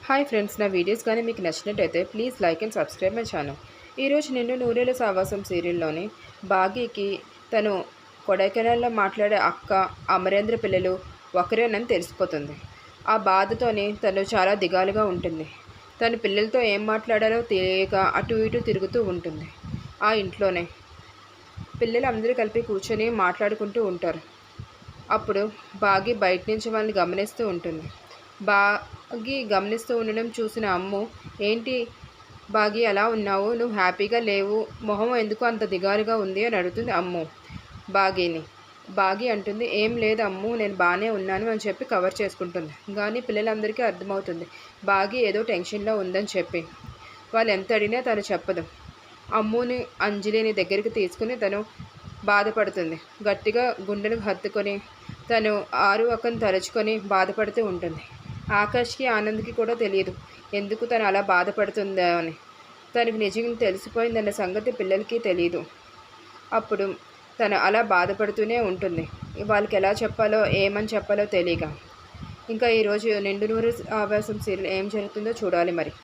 Hi friends, నా videos కానీ మీకు నచ్చినట్టయితే please like and subscribe my channel. ఈరోజు నిండు నూరేళ్ల సావాసం సీరియల్లోని భాగ్యకి తను కొడైకెనాల్లో మాట్లాడే అక్క అమరేంద్ర పిల్లలు ఒకరేనని తెలిసిపోతుంది. ఆ బాధతోనే తను చాలా దిగాలుగా ఉంటుంది. తను పిల్లలతో ఏం మాట్లాడాలో తెలియక అటు ఇటు తిరుగుతూ ఉంటుంది. ఆ ఇంట్లోనే పిల్లలు అందరూ కలిపి కూర్చొని మాట్లాడుకుంటూ ఉంటారు. అప్పుడు బాగి బయట నుంచి వాళ్ళని గమనిస్తూ ఉంటుంది. బాగి గమనిస్తూ ఉండడం చూసిన అమ్ము, ఏంటి బాగి అలా ఉన్నావు, నువ్వు హ్యాపీగా లేవు, మొహం ఎందుకు అంత దిగాలుగా ఉంది అని అడుగుతుంది అమ్ము బాగిని. బాగి అంటుంది, ఏం లేదు అమ్ము, నేను బాగానే ఉన్నాను అని చెప్పి కవర్ చేసుకుంటుంది. కానీ పిల్లలందరికీ అర్థమవుతుంది బాగి ఏదో టెన్షన్లో ఉందని చెప్పి. వాళ్ళు ఎంత అడిగినా తను చెప్పదు. అమ్ముని అంజలిని దగ్గరికి తీసుకుని తను బాధపడుతుంది. గట్టిగా గుండెలకు హత్తుకొని తను ఆరు అక్కను తలుచుకొని బాధపడుతూ ఉంటుంది. ఆకాష్కి ఆనంద్కి కూడా తెలియదు ఎందుకు తను అలా బాధపడుతుందో అని. తనకు నిజంగా తెలిసిపోయిందన్న సంగతి పిల్లలకి తెలియదు. అప్పుడు తను అలా బాధపడుతూనే ఉంటుంది. వాళ్ళకి ఎలా చెప్పాలో ఏమని చెప్పాలో తెలియక. ఇంకా ఈరోజు నిండు నూరు ఆవాసం సీరియల్ ఏం జరుగుతుందో చూడాలి మరి.